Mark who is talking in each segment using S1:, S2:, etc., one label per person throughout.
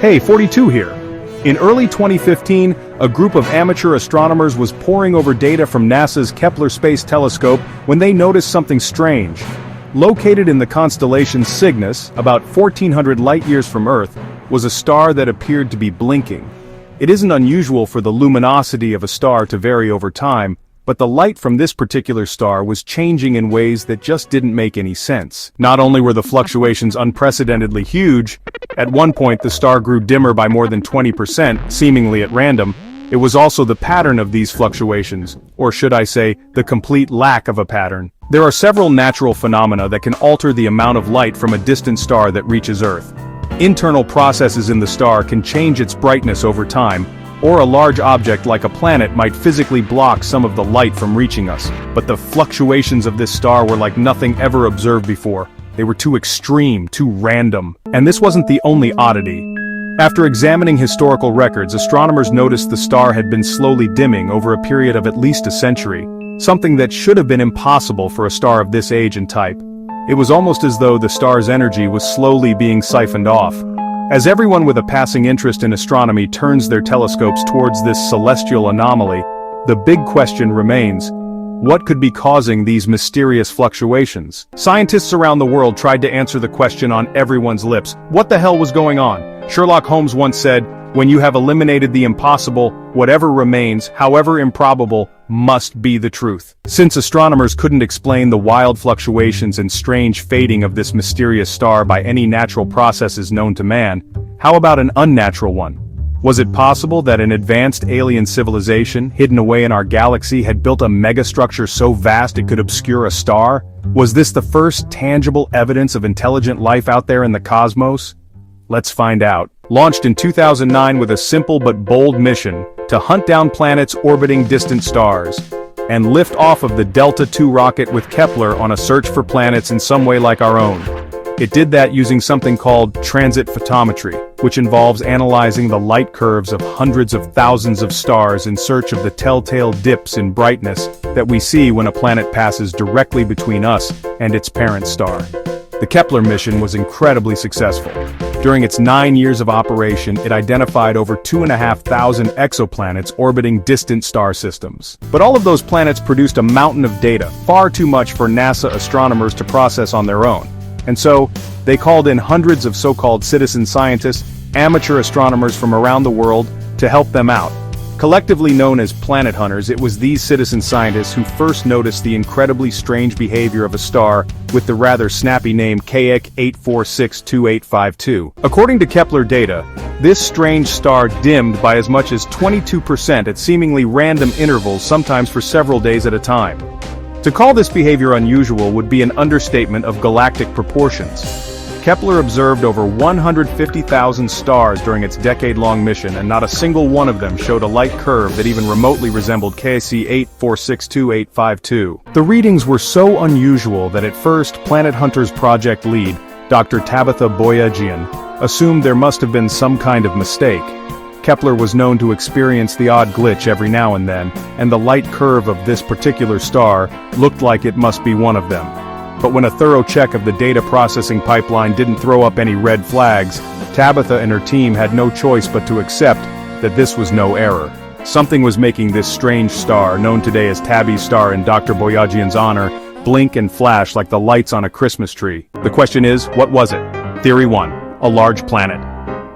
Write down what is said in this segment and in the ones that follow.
S1: Hey, 42 here. In early 2015, a group of amateur astronomers was poring over data from NASA's Kepler Space Telescope when they noticed something strange. Located in the constellation Cygnus, about 1,400 light-years from Earth, was a star that appeared to be blinking. It isn't unusual for the luminosity of a star to vary over time, but the light from this particular star was changing in ways that just didn't make any sense. Not only were the fluctuations unprecedentedly huge, at one point the star grew dimmer by more than 20%, seemingly at random. It was also the pattern of these fluctuations, or should I say, the complete lack of a pattern. There are several natural phenomena that can alter the amount of light from a distant star that reaches Earth. Internal processes in the star can change its brightness over time, or a large object like a planet might physically block some of the light from reaching us. But the fluctuations of this star were like nothing ever observed before. They were too extreme, too random. And this wasn't the only oddity. After examining historical records, astronomers noticed the star had been slowly dimming over a period of at least a century, something that should have been impossible for a star of this age and type. It was almost as though the star's energy was slowly being siphoned off. As everyone with a passing interest in astronomy turns their telescopes towards this celestial anomaly, the big question remains: what could be causing these mysterious fluctuations? Scientists around the world tried to answer the question on everyone's lips. What the hell was going on? Sherlock Holmes once said, "When you have eliminated the impossible, whatever remains, however improbable, must be the truth." Since astronomers couldn't explain the wild fluctuations and strange fading of this mysterious star by any natural processes known to man, how about an unnatural one? Was it possible that an advanced alien civilization, hidden away in our galaxy, had built a megastructure so vast it could obscure a star? Was this the first tangible evidence of intelligent life out there in the cosmos? Let's find out. Launched in 2009 with a simple but bold mission to hunt down planets orbiting distant stars, and lift off of the Delta II rocket with Kepler on a search for planets in some way like our own. It did that using something called transit photometry, which involves analyzing the light curves of hundreds of thousands of stars in search of the telltale dips in brightness that we see when a planet passes directly between us and its parent star. The Kepler mission was incredibly successful. During its 9 years of operation, it identified over 2,500 exoplanets orbiting distant star systems. But all of those planets produced a mountain of data, far too much for NASA astronomers to process on their own. And so, they called in hundreds of so-called citizen scientists, amateur astronomers from around the world, to help them out. Collectively known as planet hunters, it was these citizen scientists who first noticed the incredibly strange behavior of a star with the rather snappy name KX 8462852. According to Kepler data, this strange star dimmed by as much as 22% at seemingly random intervals, sometimes for several days at a time. To call this behavior unusual would be an understatement of galactic proportions. Kepler observed over 150,000 stars during its decade-long mission, and not a single one of them showed a light curve that even remotely resembled KC 8462852. The readings were so unusual that at first Planet Hunters project lead, Dr. Tabitha Boyajian, assumed there must have been some kind of mistake. Kepler was known to experience the odd glitch every now and then, and the light curve of this particular star looked like it must be one of them. But when a thorough check of the data processing pipeline didn't throw up any red flags, Tabitha and her team had no choice but to accept that this was no error. Something was making this strange star, known today as Tabby's star in Dr. Boyajian's honor, blink and flash like the lights on a Christmas tree. The question is, what was it? Theory 1. A large planet.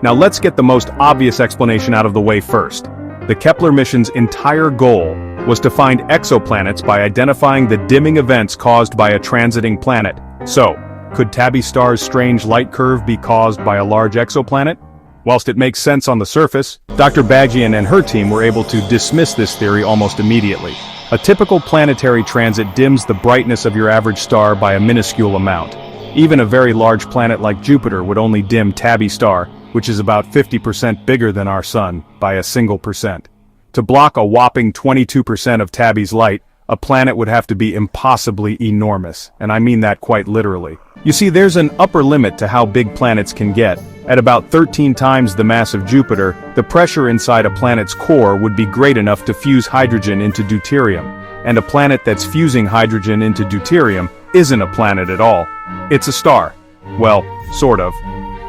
S1: Now let's get the most obvious explanation out of the way first. The Kepler mission's entire goal was to find exoplanets by identifying the dimming events caused by a transiting planet. So, could Tabby's star's strange light curve be caused by a large exoplanet? Whilst it makes sense on the surface, Dr. Bagian and her team were able to dismiss this theory almost immediately. A typical planetary transit dims the brightness of your average star by a minuscule amount. Even a very large planet like Jupiter would only dim Tabby's star, which is about 50% bigger than our sun, by a single percent. To block a whopping 22% of Tabby's light, a planet would have to be impossibly enormous, and I mean that quite literally. You see, there's an upper limit to how big planets can get. At about 13 times the mass of Jupiter, the pressure inside a planet's core would be great enough to fuse hydrogen into deuterium, and a planet that's fusing hydrogen into deuterium isn't a planet at all. It's a star. Well, sort of.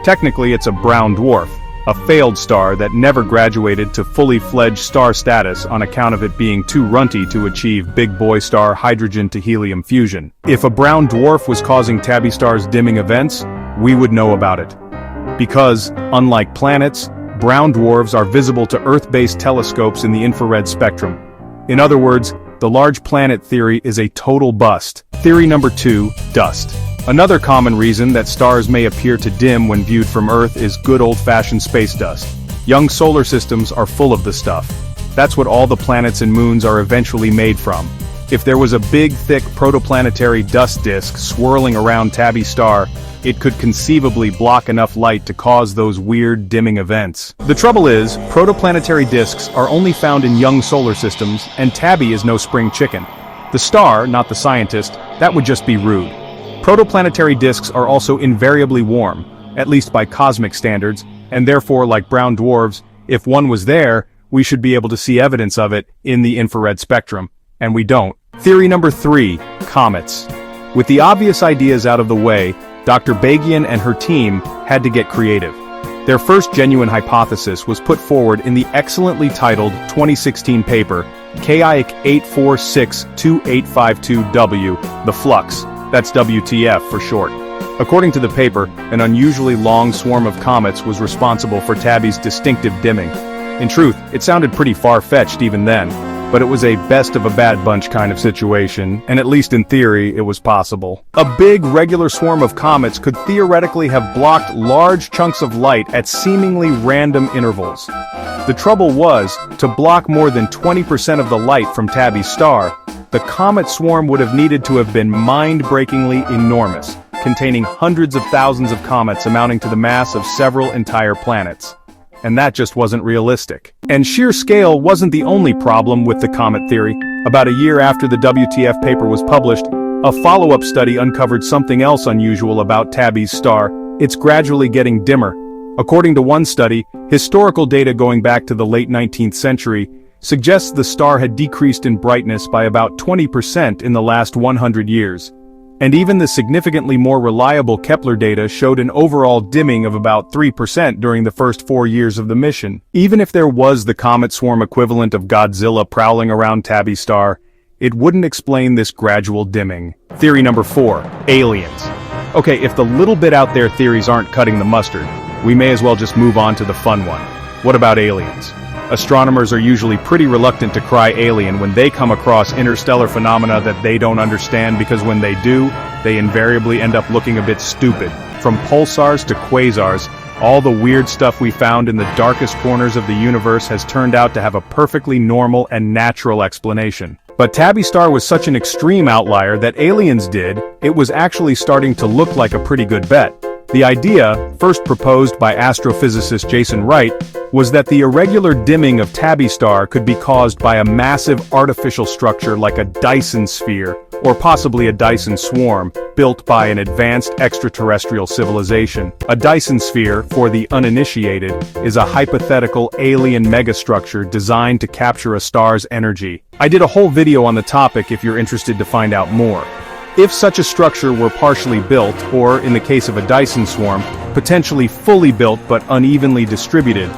S1: Technically it's a brown dwarf, a failed star that never graduated to fully fledged star status on account of it being too runty to achieve big boy star hydrogen to helium fusion. If a brown dwarf was causing Tabby Star's dimming events, we would know about it. Because, unlike planets, brown dwarfs are visible to Earth-based telescopes in the infrared spectrum. In other words, the large planet theory is a total bust. Theory number 2, dust. Another common reason that stars may appear to dim when viewed from Earth is good old-fashioned space dust. Young solar systems are full of the stuff. That's what all the planets and moons are eventually made from. If there was a big, thick protoplanetary dust disk swirling around Tabby Star, it could conceivably block enough light to cause those weird dimming events. The trouble is, protoplanetary disks are only found in young solar systems, and Tabby is no spring chicken. The star, not the scientist, that would just be rude. Protoplanetary disks are also invariably warm, at least by cosmic standards, and therefore, like brown dwarfs, if one was there, we should be able to see evidence of it in the infrared spectrum. And we don't. Theory number 3, comets. With the obvious ideas out of the way, Dr. Bagian and her team had to get creative. Their first genuine hypothesis was put forward in the excellently titled 2016 paper, KIC 8462852W, the flux. That's WTF for short. According to the paper, an unusually long swarm of comets was responsible for Tabby's distinctive dimming. In truth, it sounded pretty far-fetched even then, but it was a best of a bad bunch kind of situation, and at least in theory, it was possible. A big, regular swarm of comets could theoretically have blocked large chunks of light at seemingly random intervals. The trouble was, to block more than 20% of the light from Tabby's star, the comet swarm would have needed to have been mind-breakingly enormous, containing hundreds of thousands of comets amounting to the mass of several entire planets. And that just wasn't realistic. And sheer scale wasn't the only problem with the comet theory. About a year after the WTF paper was published, a follow-up study uncovered something else unusual about Tabby's star. It's gradually getting dimmer. According to one study, historical data going back to the late 19th century suggests the star had decreased in brightness by about 20% in the last 100 years. And even the significantly more reliable Kepler data showed an overall dimming of about 3% during the first 4 years of the mission. Even if there was the comet swarm equivalent of Godzilla prowling around Tabby Star, it wouldn't explain this gradual dimming. Theory number 4, aliens. Okay, if the little bit out there theories aren't cutting the mustard, we may as well just move on to the fun one. What about aliens? Astronomers are usually pretty reluctant to cry alien when they come across interstellar phenomena that they don't understand, because when they do, they invariably end up looking a bit stupid. From pulsars to quasars, all the weird stuff we found in the darkest corners of the universe has turned out to have a perfectly normal and natural explanation. But Tabby Star was such an extreme outlier that aliens did, it was actually starting to look like a pretty good bet. The idea, first proposed by astrophysicist Jason Wright, was that the irregular dimming of Tabby Star could be caused by a massive artificial structure like a Dyson sphere, or possibly a Dyson swarm, built by an advanced extraterrestrial civilization. A Dyson sphere, for the uninitiated, is a hypothetical alien megastructure designed to capture a star's energy. I did a whole video on the topic if you're interested to find out more. If such a structure were partially built, or in the case of a Dyson swarm, potentially fully built but unevenly distributed,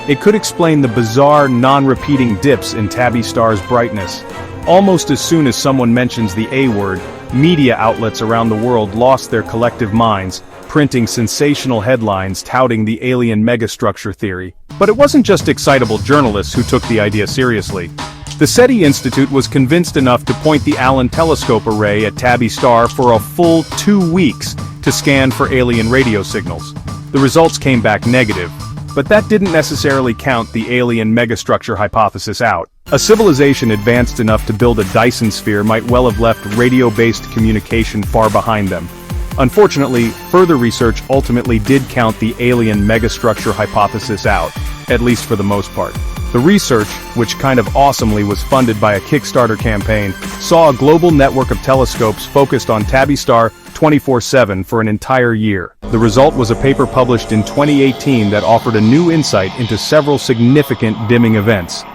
S1: it could explain the bizarre, non-repeating dips in Tabby Star's brightness. Almost as soon as someone mentions the A word, media outlets around the world lost their collective minds, printing sensational headlines touting the alien megastructure theory. But it wasn't just excitable journalists who took the idea seriously. The SETI Institute was convinced enough to point the Allen telescope array at Tabby Star for a full 2 weeks to scan for alien radio signals. The results came back negative, but that didn't necessarily count the alien megastructure hypothesis out. A civilization advanced enough to build a Dyson sphere might well have left radio-based communication far behind them. Unfortunately, further research ultimately did count the alien megastructure hypothesis out, at least for the most part. The research, which kind of awesomely was funded by a Kickstarter campaign, saw a global network of telescopes focused on Tabby Star 24/7 for an entire year. The result was a paper published in 2018 that offered a new insight into several significant dimming events.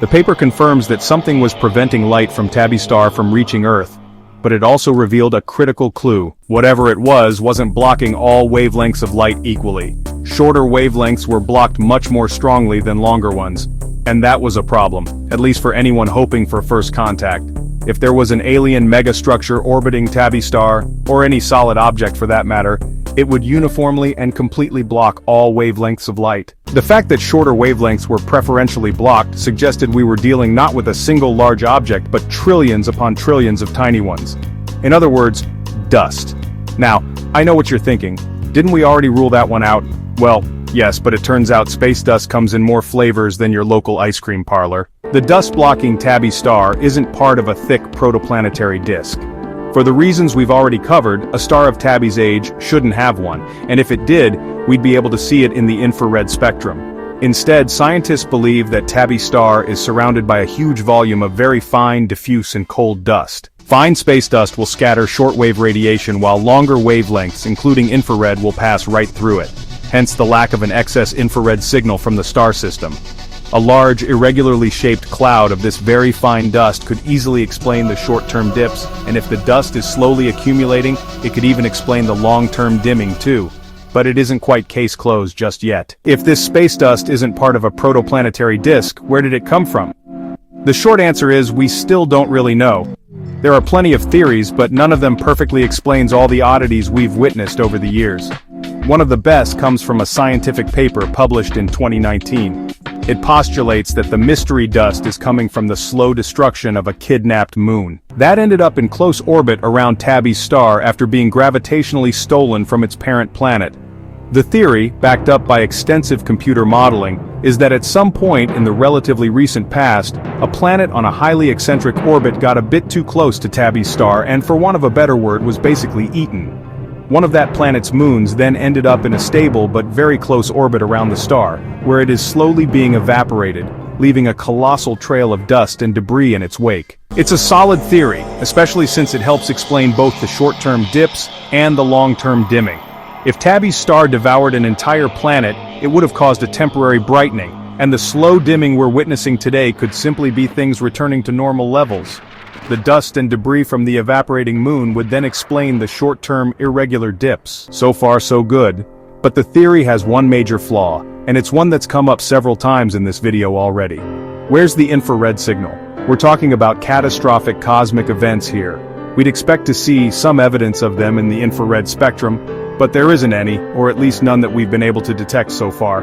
S1: The paper confirms that something was preventing light from Tabby Star from reaching Earth, but it also revealed a critical clue. Whatever it was wasn't blocking all wavelengths of light equally. Shorter wavelengths were blocked much more strongly than longer ones. And that was a problem, at least for anyone hoping for first contact. If there was an alien megastructure orbiting Tabby Star, or any solid object for that matter, it would uniformly and completely block all wavelengths of light. The fact that shorter wavelengths were preferentially blocked suggested we were dealing not with a single large object but trillions upon trillions of tiny ones. In other words, dust. Now, I know what you're thinking. Didn't we already rule that one out? Well, yes, but it turns out space dust comes in more flavors than your local ice cream parlor. The dust-blocking Tabby Star isn't part of a thick protoplanetary disk. For the reasons we've already covered, a star of Tabby's age shouldn't have one, and if it did, we'd be able to see it in the infrared spectrum. Instead, scientists believe that Tabby Star is surrounded by a huge volume of very fine, diffuse and cold dust. Fine space dust will scatter shortwave radiation while longer wavelengths, including infrared, will pass right through it. Hence the lack of an excess infrared signal from the star system. A large, irregularly shaped cloud of this very fine dust could easily explain the short-term dips, and if the dust is slowly accumulating, it could even explain the long-term dimming too. But it isn't quite case closed just yet. If this space dust isn't part of a protoplanetary disk, where did it come from? The short answer is we still don't really know. There are plenty of theories, but none of them perfectly explains all the oddities we've witnessed over the years. One of the best comes from a scientific paper published in 2019. It postulates that the mystery dust is coming from the slow destruction of a kidnapped moon. That ended up in close orbit around Tabby's star after being gravitationally stolen from its parent planet. The theory, backed up by extensive computer modeling, is that at some point in the relatively recent past, a planet on a highly eccentric orbit got a bit too close to Tabby's star and, for want of a better word, was basically eaten. One of that planet's moons then ended up in a stable but very close orbit around the star, where it is slowly being evaporated, leaving a colossal trail of dust and debris in its wake. It's a solid theory, especially since it helps explain both the short-term dips and the long-term dimming. If Tabby's star devoured an entire planet, it would have caused a temporary brightening, and the slow dimming we're witnessing today could simply be things returning to normal levels. The dust and debris from the evaporating moon would then explain the short-term irregular dips. So far so good. But the theory has one major flaw, and it's one that's come up several times in this video already. Where's the infrared signal? We're talking about catastrophic cosmic events here. We'd expect to see some evidence of them in the infrared spectrum, but there isn't any, or at least none that we've been able to detect so far.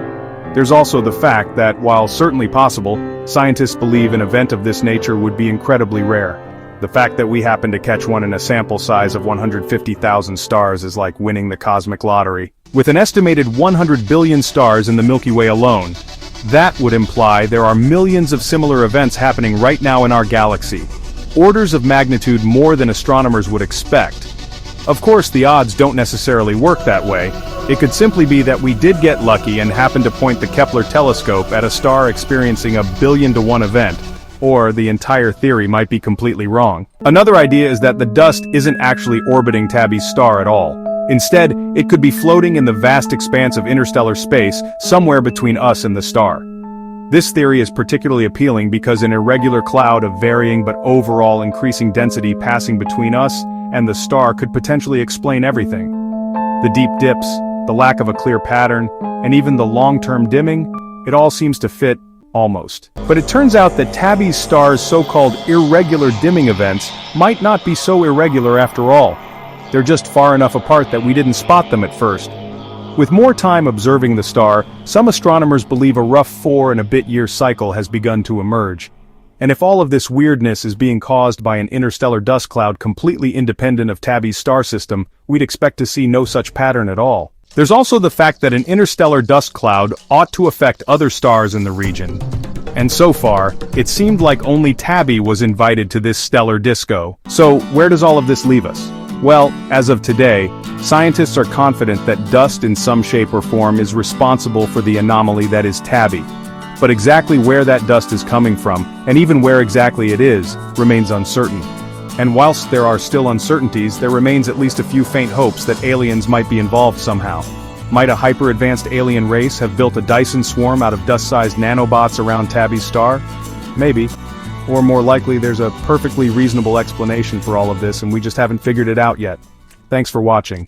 S1: There's also the fact that, while certainly possible, scientists believe an event of this nature would be incredibly rare. The fact that we happen to catch one in a sample size of 150,000 stars is like winning the cosmic lottery. With an estimated 100 billion stars in the Milky Way alone, that would imply there are millions of similar events happening right now in our galaxy. Orders of magnitude more than astronomers would expect. Of course, the odds don't necessarily work that way. It could simply be that we did get lucky and happened to point the Kepler telescope at a star experiencing a 1,000,000,000 event. Or the entire theory might be completely wrong. Another idea is that the dust isn't actually orbiting Tabby's star at all. Instead, it could be floating in the vast expanse of interstellar space, somewhere between us and the star. This theory is particularly appealing because an irregular cloud of varying but overall increasing density passing between us and the star could potentially explain everything. The deep dips, the lack of a clear pattern, and even the long-term dimming, it all seems to fit. Almost. But it turns out that Tabby's star's so-called irregular dimming events might not be so irregular after all. They're just far enough apart that we didn't spot them at first. With more time observing the star, some astronomers believe a rough 4 and a bit year cycle has begun to emerge. And if all of this weirdness is being caused by an interstellar dust cloud completely independent of Tabby's star system, we'd expect to see no such pattern at all. There's also the fact that an interstellar dust cloud ought to affect other stars in the region. And so far, it seemed like only Tabby was invited to this stellar disco. So, where does all of this leave us? Well, as of today, scientists are confident that dust in some shape or form is responsible for the anomaly that is Tabby. But exactly where that dust is coming from, and even where exactly it is, remains uncertain. And whilst there are still uncertainties, there remains at least a few faint hopes that aliens might be involved somehow. Might a hyper-advanced alien race have built a Dyson swarm out of dust-sized nanobots around Tabby's star? Maybe. Or more likely there's a perfectly reasonable explanation for all of this and we just haven't figured it out yet. Thanks for watching.